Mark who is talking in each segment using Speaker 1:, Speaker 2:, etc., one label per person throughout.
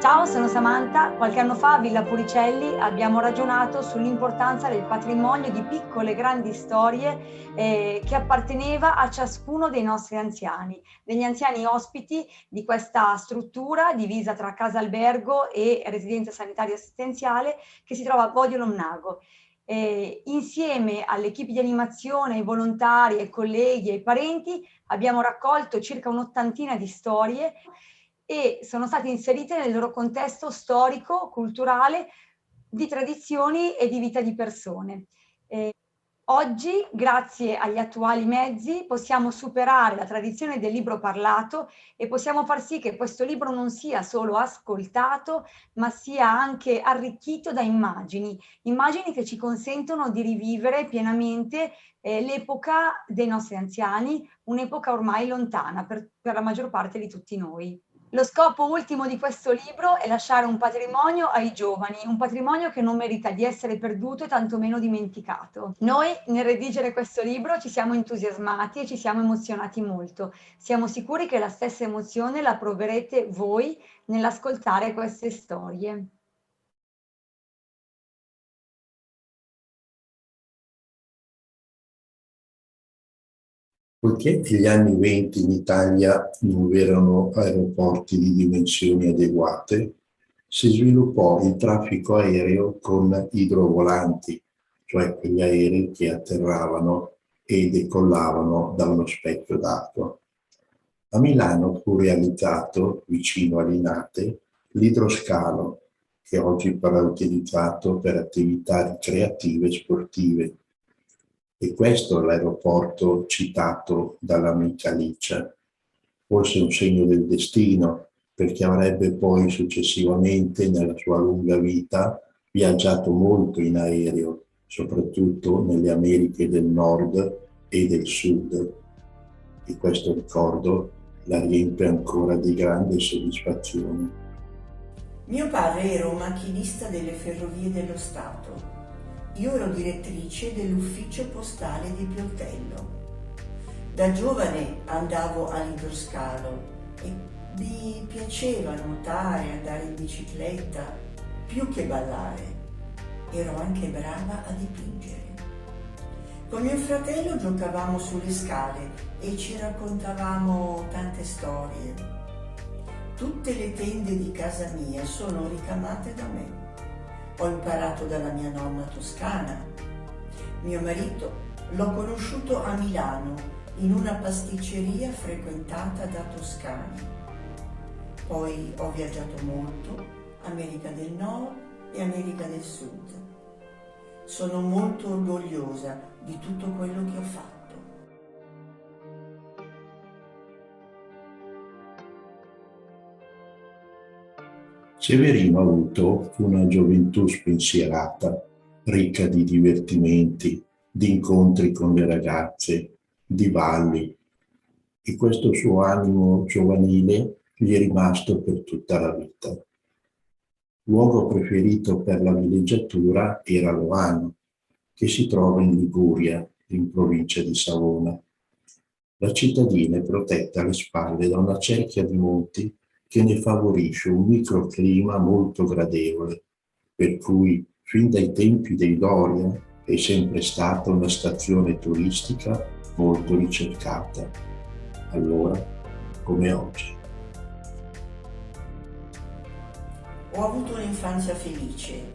Speaker 1: Ciao, sono Samantha. Qualche anno fa a Villa Puricelli abbiamo ragionato sull'importanza del patrimonio di piccole e grandi storie che apparteneva a ciascuno dei nostri anziani, degli anziani ospiti di questa struttura divisa tra casa albergo e residenza sanitaria assistenziale che si trova a Bodio Lomnago. Insieme all'equipe di animazione, ai volontari, ai colleghi, ai parenti abbiamo raccolto circa un'ottantina di storie e sono state inserite nel loro contesto storico, culturale, di tradizioni e di vita di persone. Oggi, grazie agli attuali mezzi, possiamo superare la tradizione del libro parlato e possiamo far sì che questo libro non sia solo ascoltato, ma sia anche arricchito da immagini, immagini che ci consentono di rivivere pienamente l'epoca dei nostri anziani, un'epoca ormai lontana per la maggior parte di tutti noi. Lo scopo ultimo di questo libro è lasciare un patrimonio ai giovani, un patrimonio che non merita di essere perduto e tantomeno dimenticato. Noi nel redigere questo libro ci siamo entusiasmati e ci siamo emozionati molto. Siamo sicuri che la stessa emozione la proverete voi nell'ascoltare queste storie.
Speaker 2: Poiché negli anni '20 in Italia non erano aeroporti di dimensioni adeguate, si sviluppò il traffico aereo con idrovolanti, cioè quegli aerei che atterravano e decollavano da uno specchio d'acqua. A Milano fu realizzato, vicino a Linate, l'idroscalo, che oggi verrà utilizzato per attività ricreative e sportive. E questo è l'aeroporto citato dall'amica Licia, forse un segno del destino, perché avrebbe poi successivamente nella sua lunga vita viaggiato molto in aereo, soprattutto nelle Americhe del Nord e del Sud. E questo ricordo la riempie ancora di grande soddisfazione.
Speaker 3: Mio padre era un macchinista delle Ferrovie dello Stato. Io ero direttrice dell'ufficio postale di Pioltello. Da giovane andavo all'idroscalo e mi piaceva nuotare, andare in bicicletta, più che ballare. Ero anche brava a dipingere. Con mio fratello giocavamo sulle scale e ci raccontavamo tante storie. Tutte le tende di casa mia sono ricamate da me. Ho imparato dalla mia nonna toscana. Mio marito l'ho conosciuto a Milano, in una pasticceria frequentata da toscani. Poi ho viaggiato molto, America del Nord e America del Sud. Sono molto orgogliosa di tutto quello che ho fatto.
Speaker 2: Severino ha avuto una gioventù spensierata, ricca di divertimenti, di incontri con le ragazze, di balli, e questo suo animo giovanile gli è rimasto per tutta la vita. Luogo preferito per la villeggiatura era Loano, che si trova in Liguria, in provincia di Savona. La cittadina è protetta alle spalle da una cerchia di monti che ne favorisce un microclima molto gradevole, per cui fin dai tempi dei Doria è sempre stata una stazione turistica molto ricercata, allora come oggi.
Speaker 3: Ho avuto un'infanzia felice.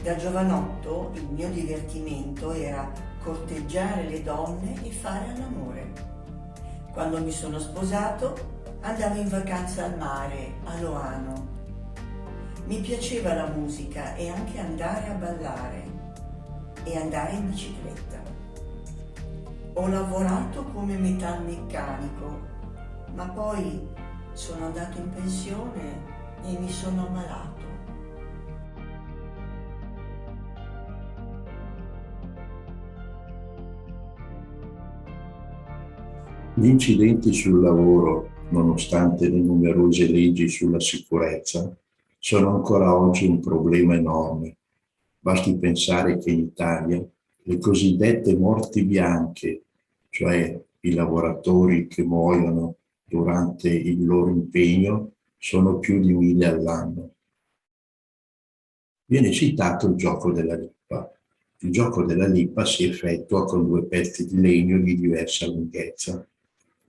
Speaker 3: Da giovanotto il mio divertimento era corteggiare le donne e fare l'amore. Quando mi sono sposato andavo in vacanza al mare, a Loano. Mi piaceva la musica e anche andare a ballare e andare in bicicletta. Ho lavorato come metalmeccanico, ma poi sono andato in pensione e mi sono ammalato.
Speaker 2: Gli incidenti sul lavoro, nonostante le numerose leggi sulla sicurezza, sono ancora oggi un problema enorme. Basti pensare che in Italia le cosiddette morti bianche, cioè i lavoratori che muoiono durante il loro impegno, sono più di 1000 all'anno. viene citato il gioco della lippa. Il gioco della lippa si effettua con 2 pezzi di legno di diversa lunghezza.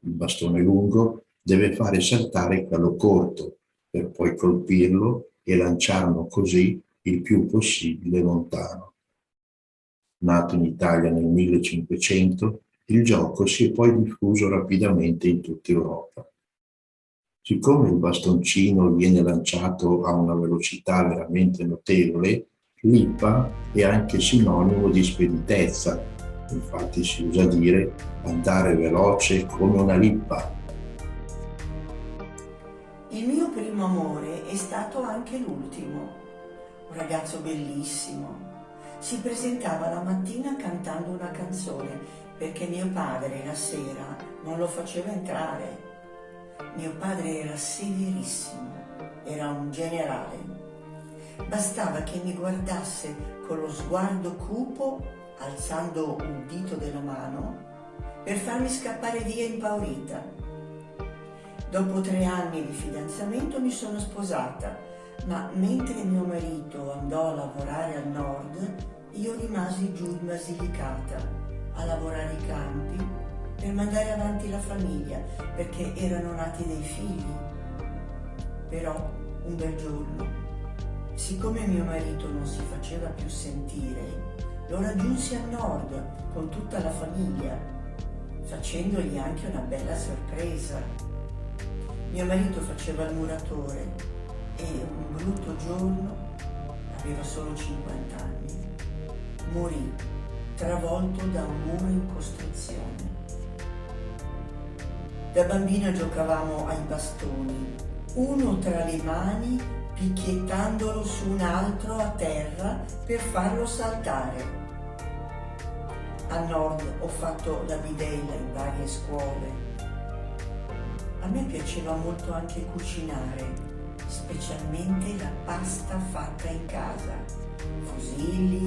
Speaker 2: Il bastone lungo deve fare saltare quello corto, per poi colpirlo e lanciarlo così il più possibile lontano. Nato in Italia nel 1500, il gioco si è poi diffuso rapidamente in tutta Europa. Siccome il bastoncino viene lanciato a una velocità veramente notevole, lippa è anche sinonimo di speditezza. Infatti si usa dire andare veloce come una lippa.
Speaker 3: Il mio primo amore è stato anche l'ultimo. Un ragazzo bellissimo. Si presentava la mattina cantando una canzone perché mio padre la sera non lo faceva entrare. Mio padre era severissimo, era un generale. Bastava che mi guardasse con lo sguardo cupo, alzando un dito della mano, per farmi scappare via impaurita. Dopo 3 anni di fidanzamento mi sono sposata, ma mentre mio marito andò a lavorare al nord, io rimasi giù in Basilicata a lavorare i campi per mandare avanti la famiglia, perché erano nati dei figli. Però un bel giorno, siccome mio marito non si faceva più sentire, lo raggiunsi al nord con tutta la famiglia, facendogli anche una bella sorpresa. Mio marito faceva il muratore e un brutto giorno, aveva solo 50 anni, morì travolto da un muro in costruzione. Da bambina giocavamo ai bastoni, uno tra le mani picchiettandolo su un altro a terra per farlo saltare. A nord ho fatto la bidella in varie scuole. A me piaceva molto anche cucinare, specialmente la pasta fatta in casa. Fusilli,